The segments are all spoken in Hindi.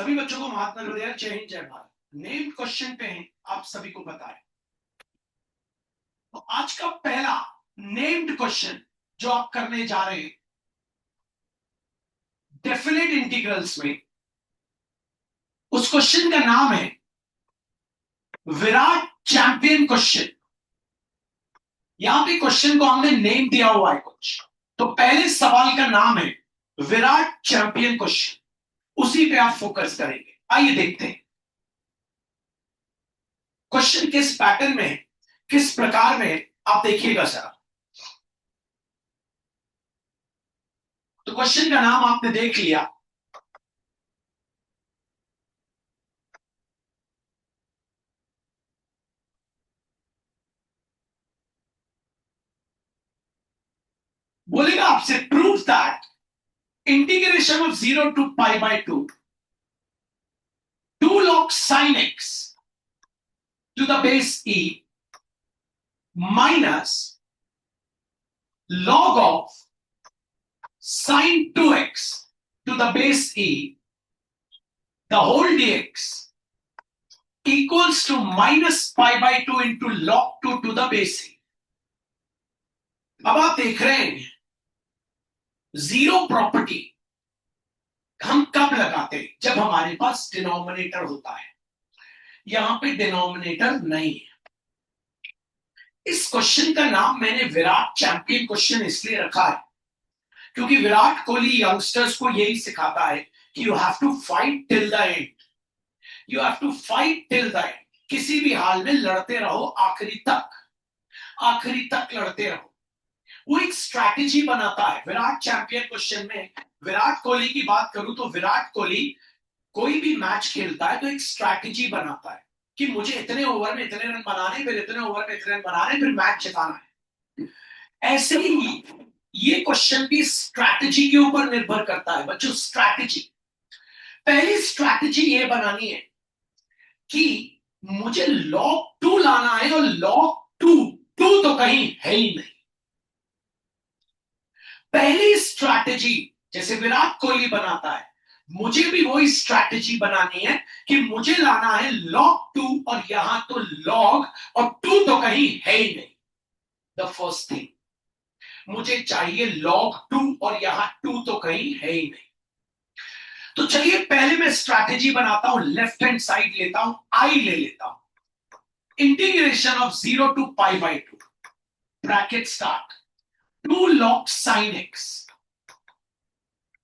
सभी बच्चों को महात्मा हृदय जय हिंद जय भारत। नेम क्वेश्चन पे हैं, आप सभी को पता है। तो आज का पहला नेम्ड क्वेश्चन जो आप करने जा रहे हैं डेफिनेट इंटीग्रल्स में, उस क्वेश्चन का नाम है विराट चैंपियन क्वेश्चन। यहां पे क्वेश्चन को हमने नेम दिया हुआ है कुछ, तो पहले सवाल का नाम है विराट चैंपियन क्वेश्चन, उसी पे आप फोकस करेंगे। आइए देखते हैं क्वेश्चन किस पैटर्न में है, किस प्रकार में है, आप देखिएगा सर। तो क्वेश्चन का नाम आपने देख लिया, बोलेगा आपसे prove that integration of 0 to π/2 2 log sin x to the base e minus log of sin 2x to the base e the whole dx equals to minus π/2 into log 2 to the base e। अब आप देख रहे हैं जीरो प्रॉपर्टी हम कब लगाते हैं, जब हमारे पास डिनोमिनेटर होता है। यहां पे डिनोमिनेटर नहीं है। इस क्वेश्चन का नाम मैंने विराट चैंपियन क्वेश्चन इसलिए रखा है क्योंकि विराट कोहली यंगस्टर्स को यही सिखाता है कि you have to fight till the end, you have to fight till the end. किसी भी हाल में लड़ते रहो, आखिरी तक लड़ते रहो। वो एक स्ट्रैटेजी बनाता है। विराट चैंपियन क्वेश्चन में विराट कोहली की बात करूं तो विराट कोहली कोई भी मैच खेलता है तो एक स्ट्रैटेजी बनाता है कि मुझे इतने ओवर में इतने रन बनाने, फिर इतने ओवर में इतने रन बनाने, फिर मैच जिताना है। ऐसे ही ये क्वेश्चन भी स्ट्रैटेजी के ऊपर निर्भर करता है बच्चों। स्ट्रैटेजी, पहली स्ट्रैटेजी ये बनानी है कि मुझे log 2 लाना है, और log 2 तो कहीं है ही नहीं। पहली स्ट्रैटेजी जैसे विराट कोहली बनाता है, मुझे भी वही स्ट्रैटेजी बनानी है कि मुझे लाना है log 2, और यहां तो log और 2 तो कहीं है ही नहीं। द फर्स्ट थिंग, मुझे चाहिए log 2 और यहां 2 तो कहीं है ही नहीं। तो चलिए पहले मैं स्ट्रैटेजी बनाता हूं, लेफ्ट हैंड साइड लेता हूं, आई ले लेता हूं। Integration of 0 to π/2 bracket start 2 log sin x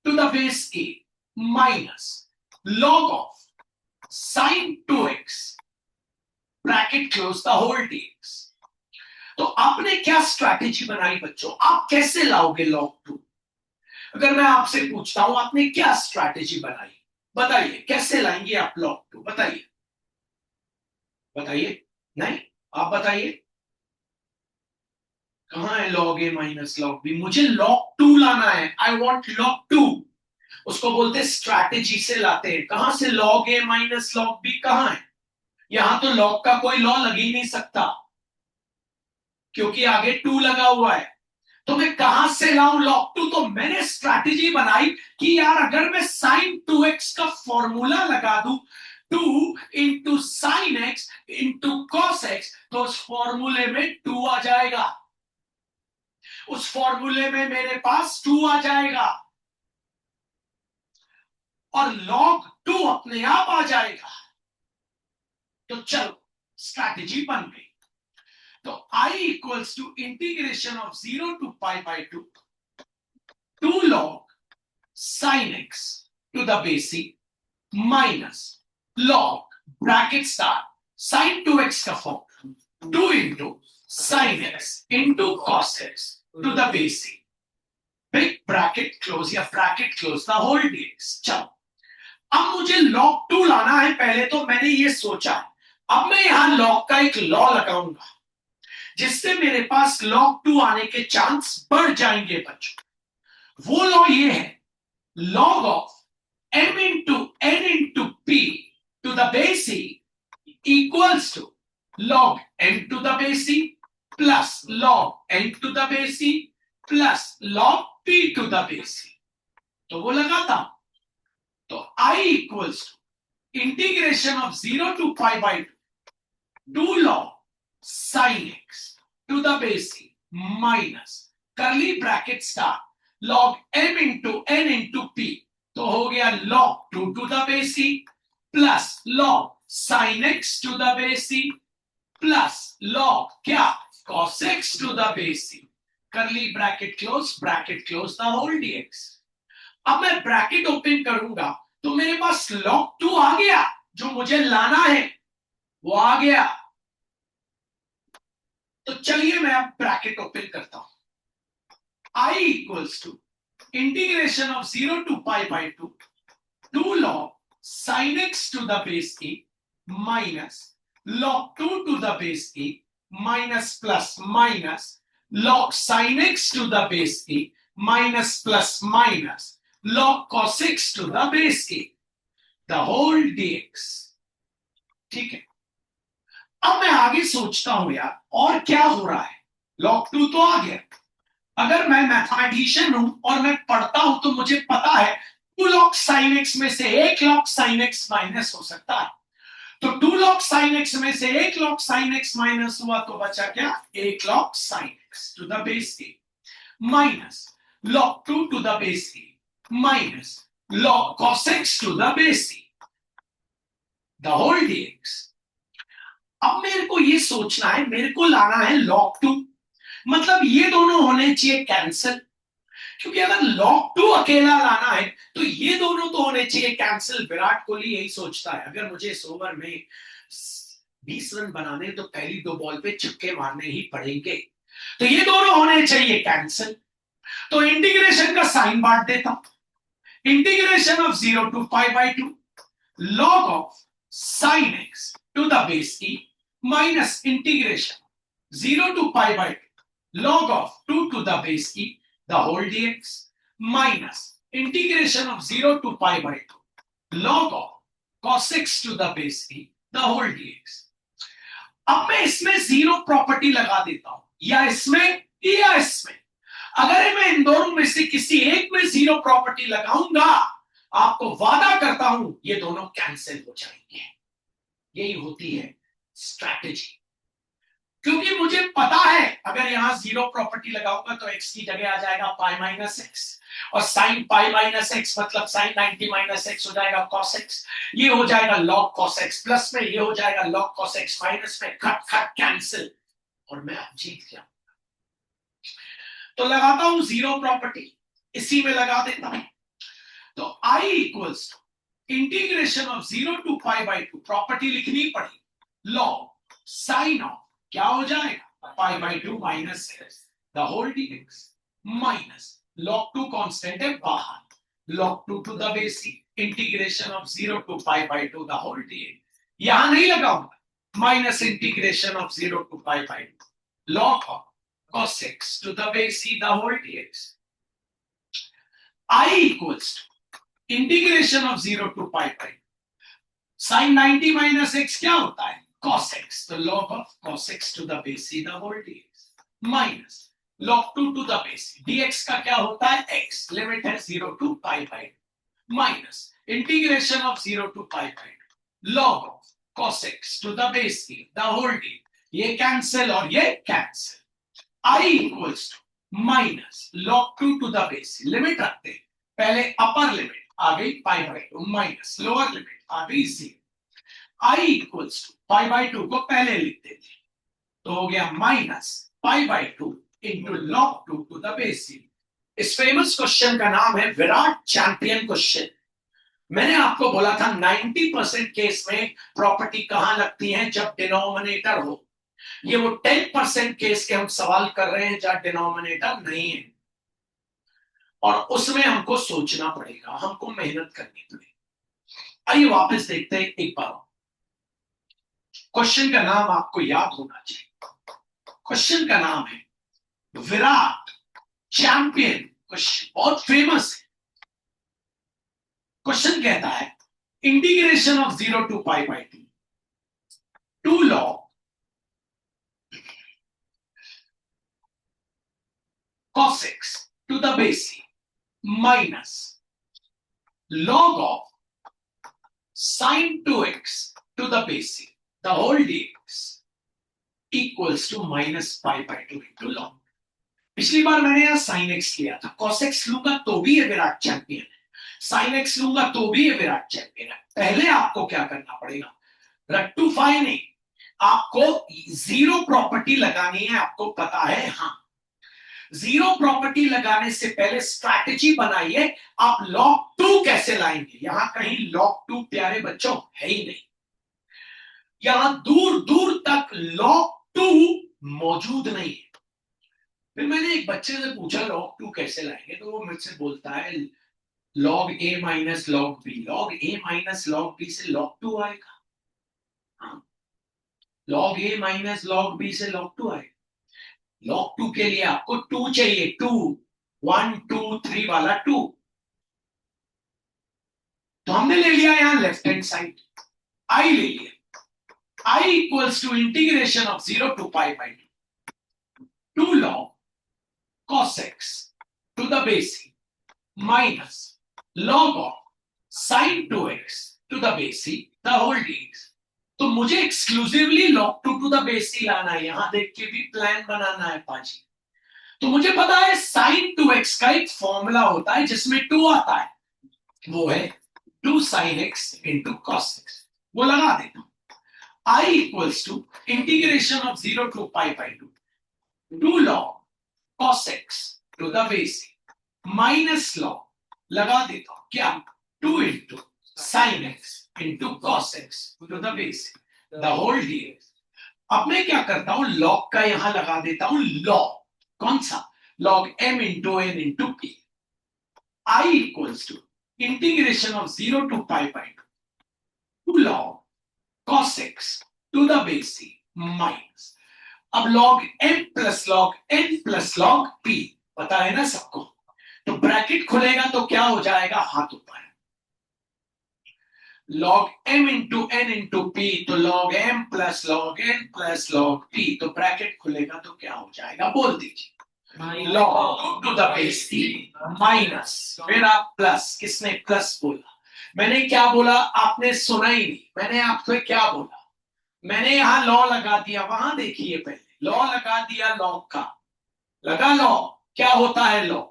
to the base a minus log of sin 2x bracket close the whole dx। तो आपने क्या स्ट्रैटेजी बनाई बच्चों? आप कैसे लाओगे log 2? अगर मैं आपसे पूछता हूं आपने क्या स्ट्रैटेजी बनाई, बताइए कैसे लाएंगे आप log 2? बताइए नहीं, आप बताइए कहां है log a minus log b? मुझे log 2 लाना है, आई वॉन्ट log 2। उसको बोलते स्ट्रैटेजी से लाते हैं। कहां से log a minus log b कहां है? यहां तो log का कोई लॉ लग ही नहीं सकता क्योंकि आगे 2 लगा हुआ है। तो मैं कहां से लाऊं log 2? तो मैंने स्ट्रैटेजी बनाई कि यार अगर मैं sin 2x का फॉर्मूला लगा दूं 2 into sine x into cos x, तो उस फॉर्मूले में 2 आ जाएगा। उस फॉर्मूले में मेरे पास 2 आ जाएगा और log 2 अपने आप आ जाएगा। तो चलो स्ट्रैटेजी बन गई। तो I equals to integration of 0 to π/2 2 log sin x to the base e minus log bracket start sin 2x का form 2 into sin x into cos x to the base e big bracket close या bracket close the whole dx। चलो अब मुझे log 2 लाना है। पहले तो मैंने ये सोचा, अब मैं यहां log का एक लॉ लगाऊंगा जिससे मेरे पास log 2 आने के चांस बढ़ जाएंगे बच्चों। वो लॉ ये है, log of m into n into p to the base e equals to log m to the base e plus log n to the base e plus log p to the base e। तो वो लगाता, तो I equals integration of 0 to pi by 2 do log sin x to the base c minus curly bracket start log m into n into p, तो हो गया log 2 to the base c plus log sin x to the base c plus log क्या cos x to the base c, curly bracket close the whole dx. अब मैं ब्रैकेट ओपन करूंगा तो मेरे पास log 2 आ गया, जो मुझे लाना है वो आ गया. तो चलिए मैं अब ब्रैकेट ओपन करता हूं. I equals to integration of 0 to pi by 2 2 log sin x to the base e minus log 2 to the base e minus plus minus log sin x to the base e minus plus minus log cos x to the base e the whole dx. ठीक है, अब मैं आगे सोचता हूं यार और क्या हो रहा है. log 2 तो आ गया. अगर मैं मैथमेटिशियन हूं और मैं पढ़ता हूं तो मुझे पता है 2 log sin x में से 1 log sin x माइनस हो सकता है. तो 2 log sin x में से 1 log sin x माइनस हुआ तो बचा क्या 1 log sin x to the base a minus log 2 to the base a minus log cos x to the base a the whole dx. अब मेरे को ये सोचना है, मेरे को लाना है log 2, मतलब ये दोनों होने चाहिए कैंसिल, क्योंकि अगर log 2 अकेला लाना है तो ये दोनों तो होने चाहिए कैंसिल. विराट कोहली यही सोचता है, अगर मुझे इस ओवर में 20 रन बनाने तो पहली 2 बॉल पे छक्के मारने ही पड़ेंगे, तो ये दोनों होने चाहिए कैंसिल. तो इंटीग्रेशन का साइन बांट देता हूं. Integration of 0 to pi by 2 log of sin x to the base e minus integration 0 to pi by 2 log of 2 to the base e the whole dx minus integration of 0 to pi by 2 log of cos x to the base e the whole dx. अब मैं इसमें जीरो प्रॉपर्टी लगा देता हूं, या इसमें या इसमें. अगर मैं इन दोनों में से किसी एक में जीरो प्रॉपर्टी लगाऊंगा, आपको वादा करता हूं ये दोनों कैंसिल हो जाएंगे. यही होती है स्ट्रैटेजी, क्योंकि मुझे पता है अगर यहां जीरो प्रॉपर्टी लगाऊंगा तो x की जगह आ जाएगा पाई माइनस एक्स, और साइन पाई माइनस एक्स मतलब साइन 90 माइनस एक्स हो जाएगा कॉस एक्स, ये हो जाएगा लॉग कॉस एक्स प्लस में, ये हो जाएगा लॉग कॉस एक्स माइनस में, खट खट कैंसिल, और मैं अब जीत गया. तो लगाता हूं जीरो प्रॉपर्टी, इसी में लगा देता हूं. तो I equals to integration of 0 to pi by 2, property लिखनी पड़ी, लॉग साइन ऑफ क्या हो जाएगा pi by 2 minus the whole dx minus log 2 constant है बाहर, log 2 to the base c integration of 0 to pi by 2 the whole dx. यहां नहीं लगाऊंगा, minus integration of 0 to pi by 2 log of cos x to the base c the whole dx. I equals to integration of 0 to pi by sin 90 minus x क्या होता है cos x, तो log of cos x to the base c the whole dx minus log 2 to the base c dx का क्या होता है x, लिमिट है 0 to pi by minus integration of 0 to pi by log of cos x to the base c the whole dx. ये कैंसिल और ये cancel. I equals to minus log 2 to the base c, limit रखते हैं, पहले अपर लिमिट आ गई pi by 2 minus lower limit आ गई 0. I equals to pi by 2 को पहले लिखते थे, तो हो गया minus pi by 2 into log 2 to the base c. इस फेमस क्वेश्चन का नाम है विराट चैंपियन क्वेश्चन. मैंने आपको बोला था 90% केस में प्रॉपर्टी कहां लगती है, जब डिनोमिनेटर हो. ये वो 10% केस के हम सवाल कर रहे हैं जहां डिनोमिनेटर नहीं है, और उसमें हमको सोचना पड़ेगा, हमको मेहनत करनी पड़ेगी. आइए वापस देखते हैं एक बार. क्वेश्चन का नाम आपको याद होना चाहिए. क्वेश्चन का नाम है विराट चैंपियन क्वेश्चन, बहुत फेमस है. क्वेश्चन कहता है integration of 0 to pi by 2 log cos x to the base c minus log of sin 2x to the base c the whole dx equals to minus pi by 2 into log। पिछली बार मैंने यहाँ sin x लिया था, cos x लूंगा तो भी ये विराट चैंपियन है, sin x लूंगा तो भी ये विराट चैंपियन है। पहले आपको क्या करना पड़ेगा, रेक्टिफाई नहीं, आपको जीरो प्रॉपर्टी लगानी है। आपको पता है, हाँ, जीरो प्रॉपर्टी लगाने से पहले स्ट्रैटेजी बनाइए, आप log 2 कैसे लाएंगे। यहां कहीं log 2 प्यारे बच्चों है ही नहीं, यहां दूर दूर तक log 2 मौजूद नहीं है। फिर मैंने एक बच्चे से पूछा log 2 कैसे लाएंगे, तो वो मुझसे बोलता है log a minus log b। log a minus log b से log 2 आएगा, हाँ, log a minus log b से log 2 आएगा। log 2 के लिए आपको 2 चाहिए, 2 1 2 3 वाला 2, तो हमने ले लिया यहां लेफ्ट हैंड साइड, i ले लिया, i equals to integration of 0 to pi by 2 log cos x to the base c minus log of sin 2x to the base c the whole dx। तो मुझे exclusively log 2 to the base c लाना है, यहां देख के भी प्लान बनाना है पाजी। तो मुझे पता है sin 2x का एक फॉर्मूला होता है जिसमें 2 आता है, वो है 2 sin x into cos x, वो लगा देता हूं। i equals to integration of 0 to pi by 2 log cos x to the base minus log, लगा देता हूं क्या, 2 into sin x into cos x to the base the whole dx। अब मैं क्या करता हूं, log का यहां लगा देता हूं log, कौन सा, log m into n into p। i equals to integration of 0 to pi by 2 log cos x to the base c minus, अब log m plus log n plus log p पता है ना सबको, तो ब्रैकेट खुलेगा तो क्या हो जाएगा, हाथ ऊपर, log m into n into p, तो log m plus log n plus log p, तो ब्रैकेट खुलेगा तो क्या हो जाएगा, बोल दीजिए, log to the base c minus, फिर आप प्लस, किसने प्लस बोला, मैंने क्या बोला आपने सुना ही नहीं, मैंने आपको क्या बोला, मैंने यहां लॉ लगा दिया, वहां देखिए पहले लॉ लगा दिया, लॉग का लगा लॉ, क्या होता है law,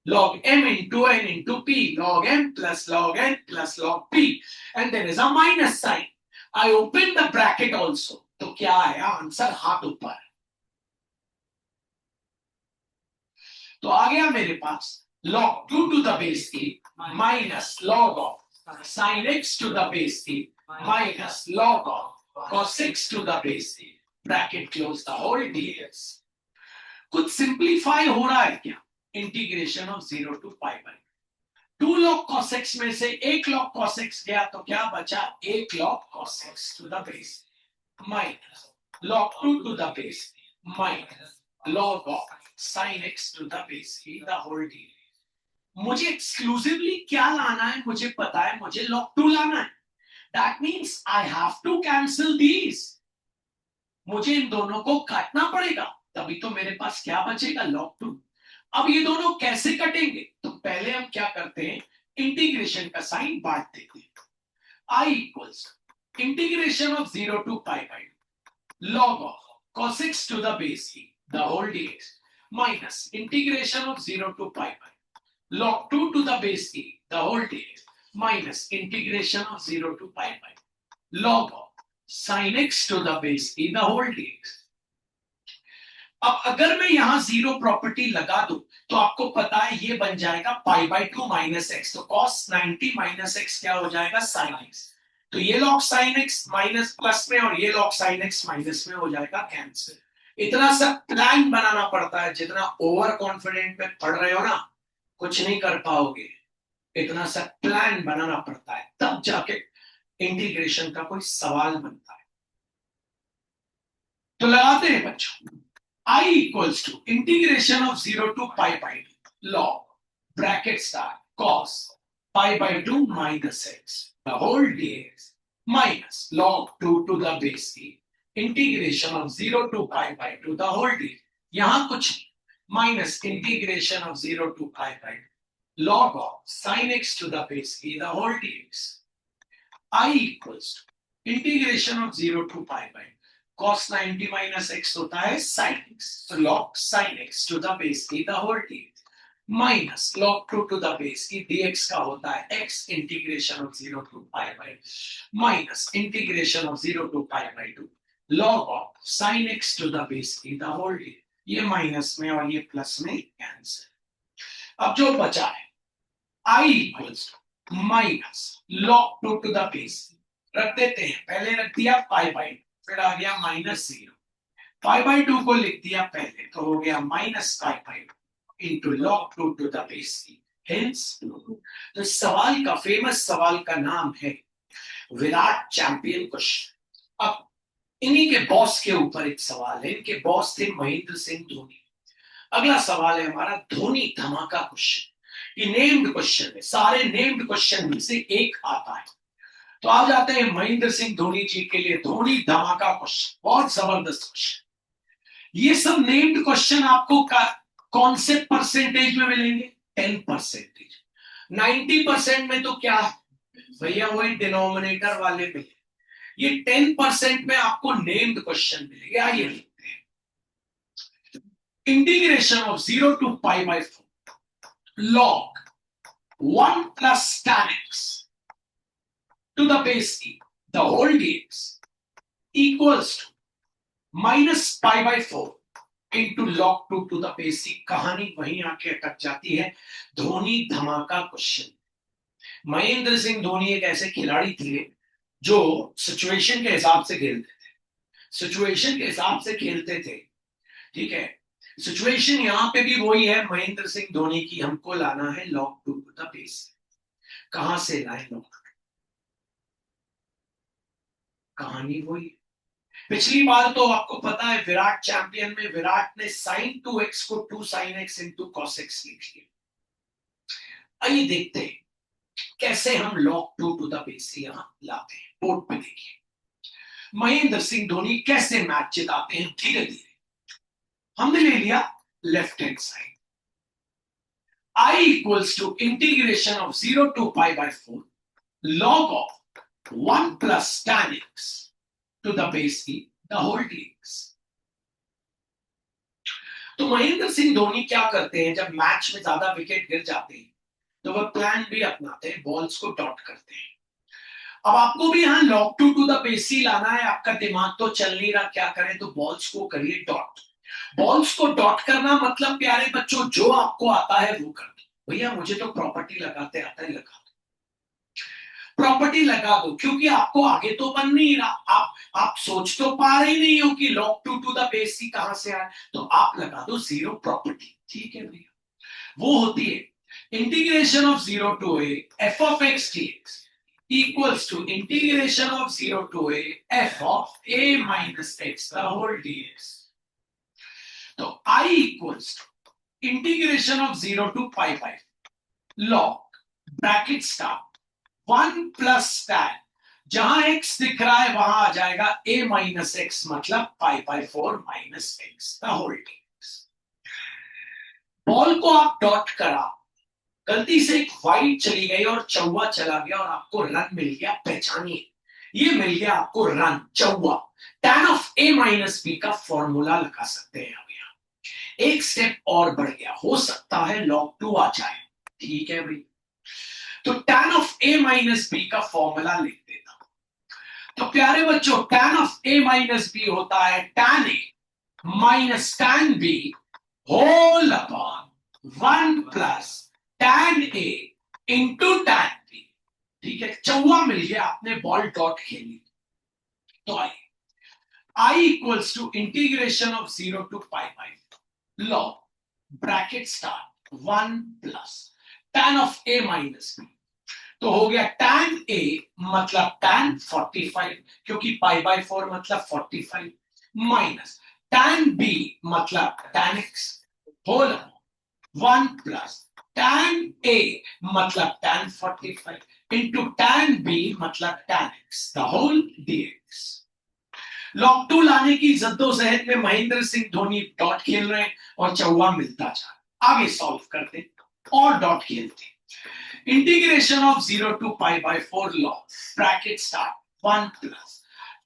log m into n into p, log m plus log n plus log p, and there is a minus sign, I open the bracket also, तो क्या है आंसर, हाथ ऊपर। तो आ गया मेरे पास log 2 to the base a minus log of sin x to the base a minus log of cos x to the base a, bracket close the whole dx। कुछ सिंप्लीफाई हो रहा है क्या, integration of 0 to pi by 2 log cos x में से 1 log cos x गया तो क्या बचा, 1 log cos x to the base minus log 2 to the base minus log of sin x to the base the whole dx। मुझे एक्सक्लूसिवली क्या लाना है, मुझे पता है मुझे log 2 लाना है, that means I have to cancel these, मुझे इन दोनों को काटना पड़ेगा, तभी तो मेरे पास क्या बचेगा, log 2। अब ये दोनों कैसे कटेंगे, तो पहले हम क्या करते हैं, इंटीग्रेशन का साइन बांट देते हैं, i equals integration of 0 to pi by log of cos x to the base e the whole dx minus integration of 0 to pi by log 2 to the base e the whole dx minus integration of 0 to pi by log of sin x to the base e the whole dx। अब अगर मैं यहां जीरो प्रॉपर्टी लगा दूं तो आपको पता है ये बन जाएगा पाई बाई 2 माइनस एक्स, तो cos 90 माइनस एक्स क्या हो जाएगा, साइन एक्स, तो ये log sin x minus plus में और ये log sin x माइनस में हो जाएगा कैंसिल। इतना सा प्लान बनाना पड़ता है, जितना ओवर कॉन्फिडेंट में पढ़ रहे हो ना कुछ नहीं कर पाओगे, इतना सा प्लान बनाना पड़ता है तब जाके इंटीग्रेशन का कोई सवाल बनता है। तो लगाते हैं बच्चों, I equals to integration of 0 to pi by 2 log bracket start cos pi by 2 minus x the whole dx minus log 2 to the base e integration of 0 to pi by 2 the whole dx, यहां कुछ minus integration of 0 to pi by 2 log of sin x to the base e the whole dx। I equals to integration of 0 to pi by cos 90 minus x होता है sin x, तो log sin x to the base e the whole dx minus log 2 to the base e dx का होता है x integration of 0 to pi by minus integration of 0 to pi by 2 log of sin x to the base e the whole dx। ये माइनस में और ये प्लस में कैंसिल। अब जो बचा है I equals minus log 2 to the base रख देते हैं, पहले रख दिया पाई बाई, फिर आ गया माइनस 0, पाई बाई 2 को लिख दिया पहले, तो हो गया minus pi by into log 2 to the base hence. तो सवाल का, फेमस सवाल का नाम है विराट चैंपियन क्वेश्चन। अब इन्हीं के बॉस के ऊपर एक सवाल है, इनके बॉस थे महेंद्र सिंह धोनी। अगला सवाल है हमारा धोनी धमाका क्वेश्चन। ये नेम्ड क्वेश्चन है, सारे नेम्ड क्वेश्चन में से एक आता है। तो आ जाते हैं महेंद्र सिंह धोनी जी के लिए धोनी धमाका क्वेश्चन, बहुत जबरदस्त क्वेश्चन। ये सब नेम्ड क्वेश्चन आपको कौन से परसेंटेज में मिलेंगे? 10%। 90% में तो क्या है भैया, वही डिनोमिनेटर वाले मिले। ये 10% में आपको नेम्ड क्वेश्चन मिलेंगे। आइए लिखते हैं, integration of 0 to pi by 4 log 1 plus tan x to the base e the whole dx equals to minus pi by 4 into log 2 to the base e। कहानी वहीं आके अटक जाती है। धोनी धमाका क्वेश्चन। महेंद्र सिंह धोनी एक ऐसे खिलाड़ी थे जो सिचुएशन के हिसाब से खेलते थे, सिचुएशन के हिसाब से खेलते थे, ठीक है। सिचुएशन यहां पे भी वही है, महेंद्र सिंह धोनी की हमको लाना है log 2 टू द बेस। कहां से लाए log 2? कहानी वही है। पिछली बार तो आपको पता है विराट चैंपियन में विराट ने sin 2x को 2 sin x into cos x लिख लिया। आइए देखते हैं कैसे हम log 2 टू द बेस यहां लाते हैं। बोर्ड पे देखिए महेंद्र सिंह धोनी कैसे मैच जिताते हैं धीरे धीरे। हमने ले लिया left hand side, I equals to integration of 0 to pi by 4 log of 1 plus tan x to the base e the whole dx। तो महेंद्र सिंह धोनी क्या करते हैं, जब मैच में ज्यादा विकेट गिर जाते हैं तो वह प्लान भी अपनाते हैं, बॉल्स को डॉट करते हैं। अब आपको भी यहां log 2 टू द बेस ही लाना है। आपका दिमाग तो चल नहीं रहा, क्या करें, तो बॉल्स को करिए डॉट। बॉल्स को डॉट करना मतलब प्यारे बच्चों जो आपको आता है वो कर दो। भैया मुझे तो प्रॉपर्टी लगाते आता है, लगा दो, प्रॉपर्टी लगा दो, क्योंकि आपको आगे तो बन नहीं रहा। आप सोच तो पा रहे नहीं हो कि log 2 टू द बेस ही कहां से आए, तो आप लगा दो जीरो प्रॉपर्टी। ठीक है भैया, वो होती है integration of 0 to a f of x dx equals to integration of 0 to a f of a minus x the whole dx। तो I equals to integration of 0 to pi by log bracket start 1 plus tan, जहां x दिख रहा है वहां आ जाएगा a minus x, मतलब pi by 4 minus x the whole dx। Ball को आप डॉट करा, गलती से एक वाइड चली गई और चौवा चला गया और आपको रन मिल गया। पहचानिए, ये मिल गया आपको रन, चौवा। tan of a minus b का फॉर्मूला लगा सकते हैं। अब यहाँ एक स्टेप और बढ़ गया, हो सकता है log 2 आ जाए। ठीक है भाई, तो tan of a minus b का फॉर्मूला लिख देता हूं। तो प्यारे बच्चों tan of a minus b होता है tan a minus tan b whole upon 1 plus tan a into tan b। ठीक है, चौवा मिल गया, आपने बॉल डॉट खेली। तो आइए I equals to integration of 0 to pi by log bracket start 1 plus tan of a minus b, तो हो गया tan a मतलब tan 45, क्योंकि pi by 4 मतलब 45, माइनस tan b मतलब tan x whole 1 plus tan a मतलब tan 45 इंटू tan b मतलब tan x the whole dx। log 2 लाने की जद्दोजहद में महेंद्र सिंह धोनी डॉट खेल रहे हैं और चौवा मिलता जा रहा। आगे सॉल्व करते और डॉट खेलते। Integration of 0 to pi by 4 log bracket start 1 plus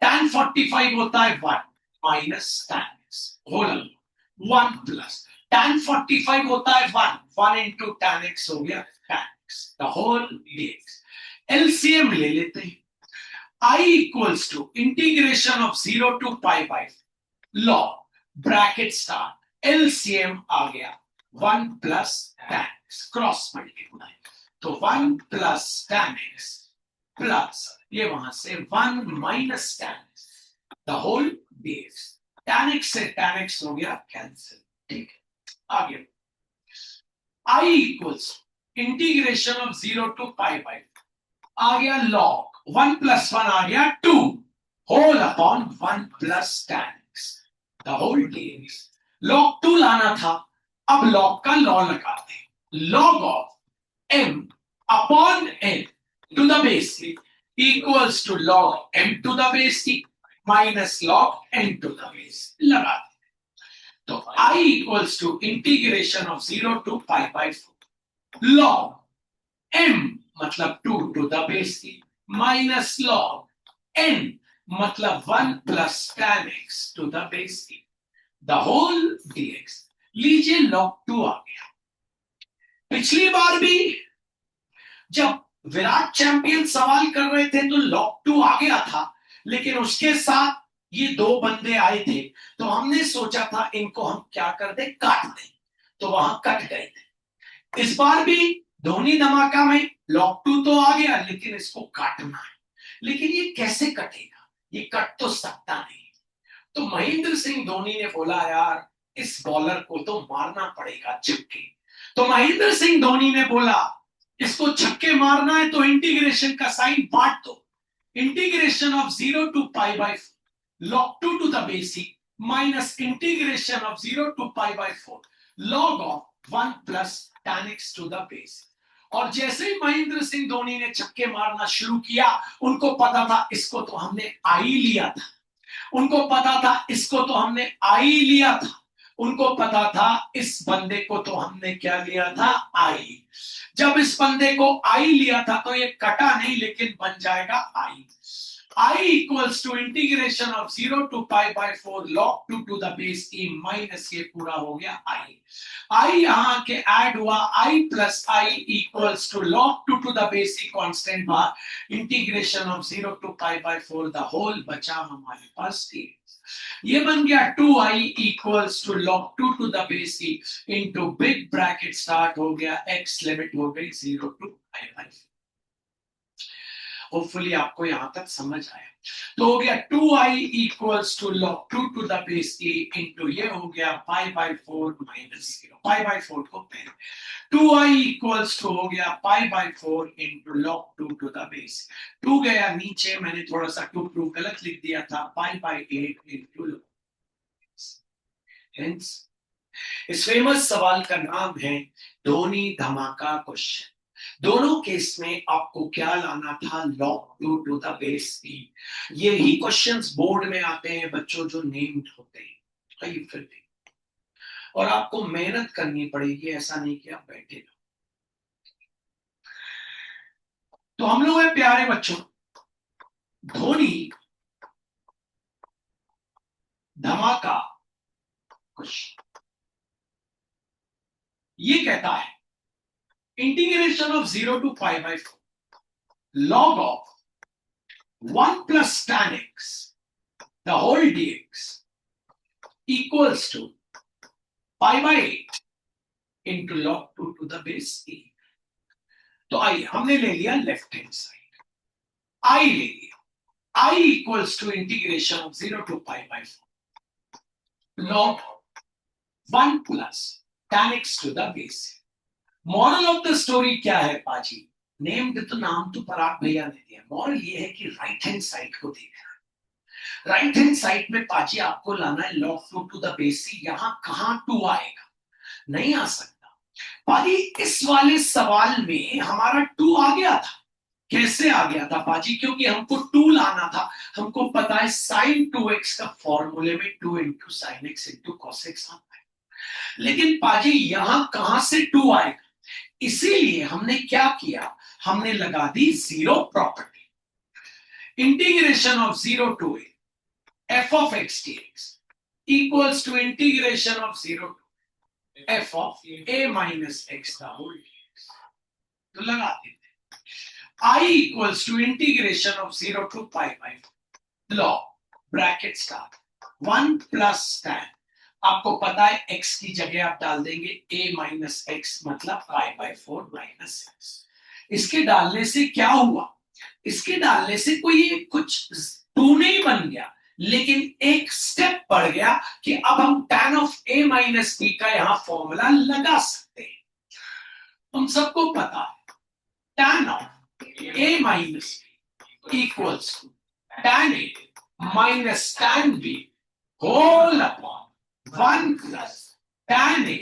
tan 45 होता है 1 minus tan x whole 1 plus tan 45 होता है 1 into tan x हो गया tan x the whole dx। LCM ले लेते हैं, I equals to integration of 0 to pi by log bracket start LCM आ गया 1 plus tan x cross multiply तो 1 प्लस tan x प्लस ये वहां से 1 minus tan x the whole dx। tan x से tan x हो गया कैंसिल, ठीक है। आगे I equals integration of 0 to pi by आ गया log 1 plus 1 आ गया 2 whole upon 1 plus tan x the whole dx। log 2 लाना था, अब log का लॉ लगाते हैं, log of m upon n to the base c equals to log m to the base c minus log n to the base लगा दें। तो I equals to integration of 0 to pi by 4 log m मतलब 2 to the base c minus log n मतलब 1 plus tan x to the base c the whole dx। लीजिए log 2 आ गया। पिछली बार भी जब विराट चैंपियन सवाल कर रहे थे तो log 2 आ गया था, लेकिन उसके साथ ये दो बंदे आए थे तो हमने सोचा था इनको हम क्या कर दे, काट दें, तो वहां कट गए थे। इस बार भी धोनी धमाका में log 2 तो आ गया लेकिन इसको काटना है, लेकिन ये कैसे कटेगा, ये कट तो सकता नहीं। तो महेंद्र सिंह धोनी ने बोला यार इस बॉलर को तो मारना पड़ेगा छक्के। तो महेंद्र सिंह धोनी ने बोला इसको छक्के मारना है तो इंटीग्रेशन का साइन बांट दो, integration of 0 to pi by log 2 to the base c minus integration of 0 to pi by 4 log of 1 plus tan x to the base। और जैसे ही महेंद्र सिंह धोनी ने छक्के मारना शुरू किया, उनको पता था इसको तो हमने आई लिया था, उनको पता था इसको तो हमने आई लिया था, उनको पता था इस बंदे को तो हमने क्या लिया था, आई। जब इस बंदे को आई लिया था तो ये कटा नहीं लेकिन बन जाएगा आई। I equals to integration of 0 to pi by 4 log 2 to the base e minus ये पूरा हो गया I। I यहाँ के ऐड हुआ I plus I equals to log 2 to the base e constant bar integration of 0 to pi by 4 the whole बचा हमारे पास t। ये बन गया 2i equals to log 2 to the base e into big bracket start हो गया x लिमिट हो गई 0 to pi by 4। होपफुली आपको यहां तक समझ आया। तो हो गया 2i equals to log 2 to the base e into ये हो गया pi by 4 minus 0, pi by 4 को पहले 2i equals to हो गया pi by 4 into log 2 to the base 2 गया नीचे, मैंने थोड़ा सा 2 प्रूव गलत लिख दिया था, pi by 8 into log। Hence, इस फेमस सवाल का नाम है धोनी धमाका क्वेश्चन। दोनों केस में आपको क्या लाना था, log 2 to the base e। यही क्वेश्चंस बोर्ड में आते हैं बच्चों जो नेम्ड होते हैं, फिर भी और आपको मेहनत करनी पड़ेगी, ऐसा नहीं कि आप बैठे रहो। तो हम लोग हैं प्यारे बच्चों, धोनी धमाका क्वेश्चन। ये कहता है integration of 0 to pi by 4 log of 1 plus tan x the whole dx equals to pi by 8 into log 2 to the base e। तो आइए हमने ले लिया लेफ्ट हैंड साइड, आई ले लिया, I equals to integration of 0 to pi by 4 log 1 plus tan x to the base। Moral of the story क्या है पाजी, नेम्ड तो नाम तो पराग भैया ने दिया, मॉरल ये है कि राइट हैंड साइड को देखना। राइट हैंड साइड में पाजी आपको लाना है log 2 to the base c। यहां कहां 2 आएगा, नहीं आ सकता पाजी। इस वाले सवाल में हमारा 2 आ गया था, कैसे आ गया था पाजी, क्योंकि हमको 2 लाना था। हमको पता है sin 2x का फॉर्मूले में 2 into sin x into cos x आता है, लेकिन पाजी यहां कहां से 2 आएगा, इसीलिए हमने क्या किया, हमने लगा दी zero property. Integration of 0 to a f of x dx equals to integration of 0 to f of a minus x the whole dx। तो लगा देते I equals to integration of 0 to pi by log bracket start 1 plus tan। आपको पता है x की जगह आप डाल देंगे a माइनस एक्स मतलब pi by 4 माइनस एक्स। इसके डालने से क्या हुआ, इसके डालने से कोई कुछ टू नहीं बन गया, लेकिन एक स्टेप बढ़ गया कि अब हम tan of a minus b का यहां फॉर्मूला लगा सकते हैं। तुम सबको पता है tan of a minus b equals to tan a minus tan b whole upon 1 plus tan a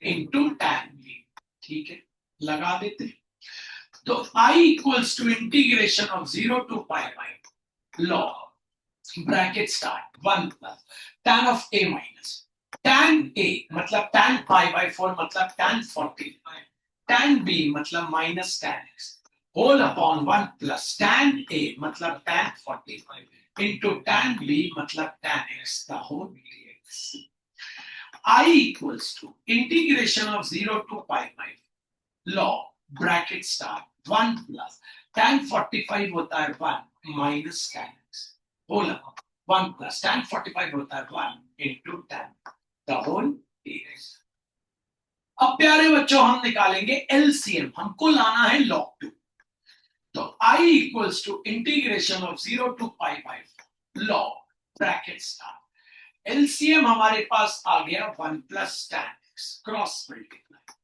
into tan b। ठीक है, लगा देते हैं। तो I equals to integration of 0 to pi by log bracket start 1 plus tan of a minus tan a मतलब tan पाई बाई 4 मतलब tan 45 tan b मतलब minus tan x whole upon 1 plus tan a मतलब tan 45 इंटू tan b मतलब tan x the whole dx। I equals to integration of 0 to pi by log bracket start 1 plus tan 45 होता है 1 minus tan x whole 1 plus tan 45 होता है 1 into tan the whole dx। अब प्यारे बच्चों हम निकालेंगे एलसीएम, हमको लाना है log 2। तो I equals to integration of 0 to pi by log bracket start LCM हमारे पास आ गया 1 plus tan x cross multiply,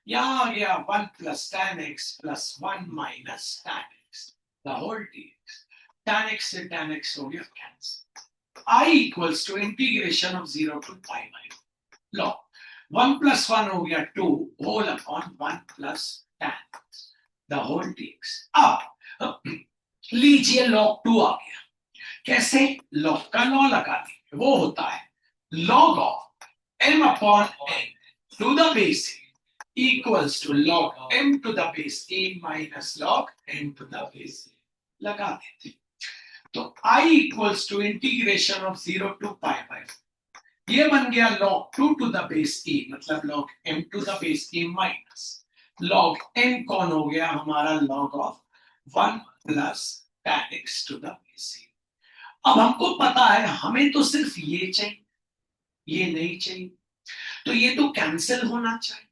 यहां आ गया 1 plus tan x plus 1 minus tan x the whole dx। tan x से tan x हो गया cancel. I equals to integration of 0 to pi by log 1 plus 1 हो गया 2 whole upon 1 plus tan x the whole dx। अब लीजिए log 2 आ गया, कैसे, log का लॉ लगा देंगे, वो होता है log of m upon n to the base equals to log m to the base a minus log n to the base a लगा देते। तो I equals to integration of 0 to pi by ये बन गया log 2 to the base a मतलब log m to the base a minus log n कौन हो गया हमारा log of 1 plus tan x to the base a। अब हमको पता है हमें तो सिर्फ ये चाहिए, ये नहीं चाहिए, तो ये तो कैंसिल होना चाहिए,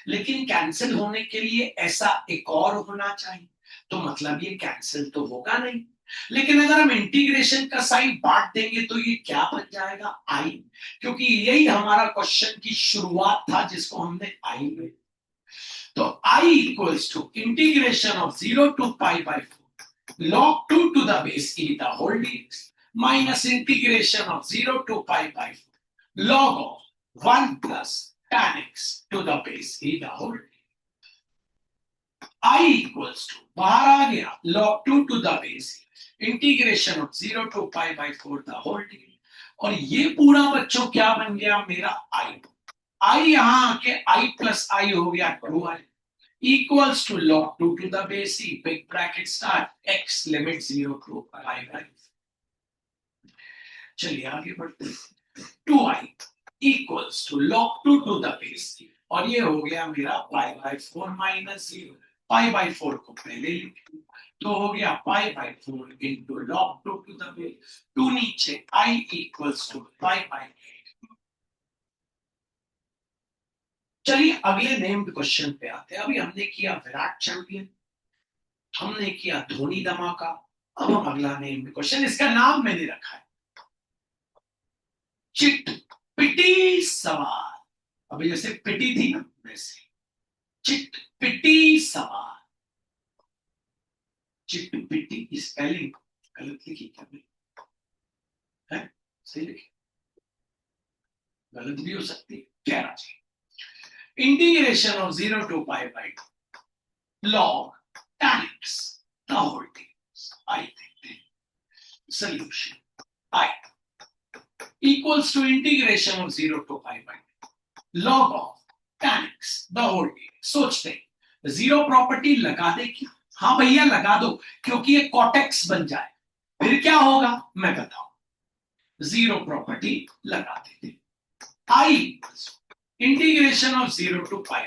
लेकिन कैंसिल होने के लिए ऐसा एक और होना चाहिए, तो मतलब ये कैंसिल तो होगा नहीं। लेकिन अगर हम इंटीग्रेशन का साइन बांट देंगे तो ये क्या बन जाएगा आई, क्योंकि यही हमारा क्वेश्चन की शुरुआत था जिसको हमने आई में। तो I equals to integration of 0 to pi by 4 log 2 to the base e the whole dx minus integration of 0 to pi by 4 log of 1 plus tan x to the base e the whole dx। I equals to बाहर आ गया log 2 to the base integration of 0 to pi by 4 the whole dx, और ये पूरा बच्चों क्या बन गया मेरा i। i यहां आके i प्लस i हो गया 2i equals to log 2 to the base e big bracket start x limit 0 to pi by। चलिए आगे बढ़ते हैं। 2i equals to log 2 to the base e और ये हो गया मेरा pi by 4 minus 0 pi by 4 को पहले लिखेंगे तो हो गया pi by 4 into log 2 to the base 2 नीचे i equals to pi by 8। चलिए अगले नेम्ड क्वेश्चन पे आते हैं। अभी हमने किया विराट चैंपियन, हमने किया धोनी धमाका, अब हम अगला नेम्ड क्वेश्चन, इसका नाम मैंने रखा है चिट पिटी सवाल। अभी जैसे पिटी थी ना वैसे चिट पिटी सवाल। चिट पिटी की स्पेलिंग गलत लिखी क्या है, सही लिखी, गलत भी हो सकती है, कहना चाहिए। Integration of 0 to pi by 2 log tan x the whole dx। I think solution I equals to integration of 0 to pi by 2 log of tan x the whole dx। सोचते हैं जीरो प्रॉपर्टी लगा दे क्या? हाँ भैया लगा दो, क्योंकि ये कॉटेक्स बन जाए। फिर क्या होगा मैं बताऊं। जीरो प्रॉपर्टी लगा देते, I integration of zero to pi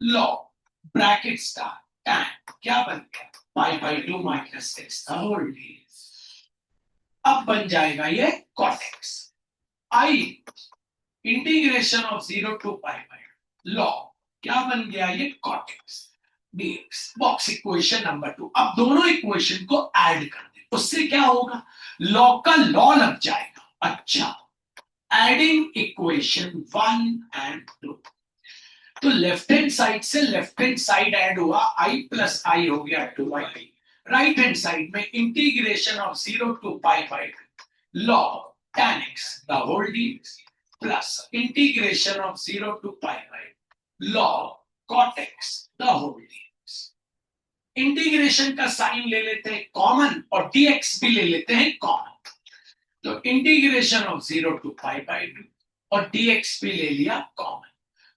log bracket start tan क्या बन गया, pi by two minus x the whole dx. अब बन जाएगा ये cot x. I integration of zero to pi by log क्या बन गया ये cot x dx. Box equation number 2। अब दोनों इक्वेशन को ऐड कर दे, उससे क्या होगा, लॉ का लॉ लग जाएगा। अच्छा, एडिंग इक्वेशन 1 एंड 2, तो लेफ्ट हैंड साइड से लेफ्ट हैंड साइड ऐड हुआ, आई प्लस आई हो गया 2i। राइट हैंड साइड में integration of zero to pi by log tan x the whole dx plus integration of 0 to pi by log cot x the whole dx। Integration का साइन ले लेते हैं कॉमन और dx भी ले लेते हैं कॉमन, तो integration of 0 to pi by 2 और dx भी ले लिया कॉमन।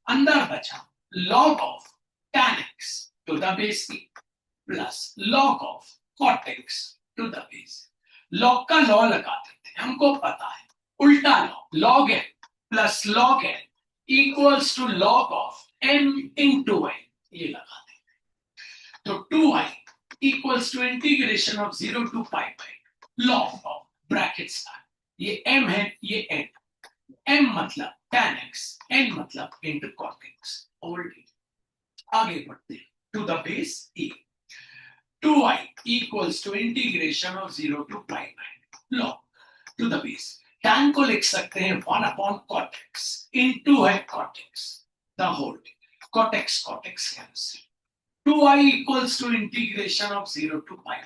अंदर बचा log of tan x to the base e plus log of cot x to the base। log का लॉ लगाते थे, हमको पता है उल्टा law, log n plus log n equals to log of n into n, ये लगाते थे। तो 2i equals to integration of 0 to pi by log of bracket star, ये m है ये n, m मतलब tan x, n मतलब इंटू cot x ऑलरेडी। आगे बढ़ते हैं to the base e, 2i equals to integration of 0 to pi by log to the base। tan को लिख सकते हैं 1 upon cot x into है cot x the whole cot x cancel। 2i equals to integration of 0 to pi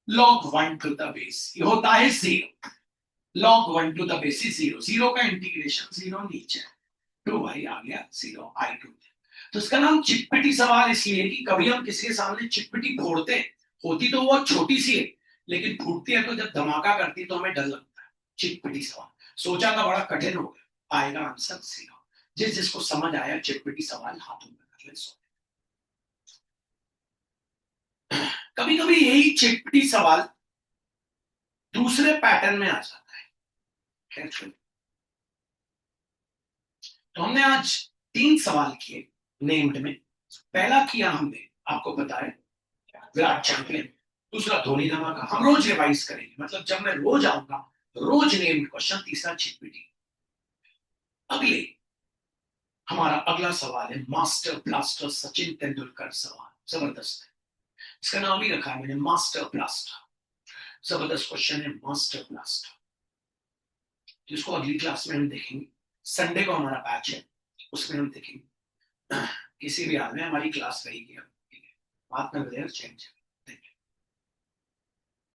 log 1 to the base, ये होता है 0, log 1 to the base is 0, 0 का इंटीग्रेशन 0 नीचे, 2i आ गया 0 i 2। तो इसका नाम चिटपिटी सवाल इसलिए कि कभी हम किसी के सामने चिटपिटी फोड़ते हैं, होती तो वो छोटी सी है लेकिन फूटती है तो जब धमाका करती है तो हमें डर लगता है। चिटपिटी सवाल सोचा था बड़ा कठिन हो गया, आएगा आंसर 0। जिसको समझ आया चिटपिटी सवाल हाथों में कर ले। कभी कभी यही चिटपिटी सवाल दूसरे पैटर्न में आ जाता है। तो हमने आज 3 सवाल किए नेम्ड में। पहला किया हमने आपको बताया विराट चैंपियन, दूसरा धोनी धमाका, हम रोज रिवाइज करेंगे, मतलब जब मैं रोज आऊंगा रोज नेम्ड क्वेश्चन, तीसरा चिटपिटी। अगले हमारा अगला सवाल है मास्टर ब्लास्टर सचिन तेंदुलकर सवाल, जबरदस्त है, इसका नाम ही रखा है मैंने मास्टर ब्लास्टर। जबरदस्त क्वेश्चन है मास्टर ब्लास्टर, जिसको अगली क्लास में हम देखेंगे। संडे को हमारा बैच है, उसमें हम देखेंगे। किसी भी हाल में हमारी क्लास रहेगी, बात कर रहे हैं चेंज।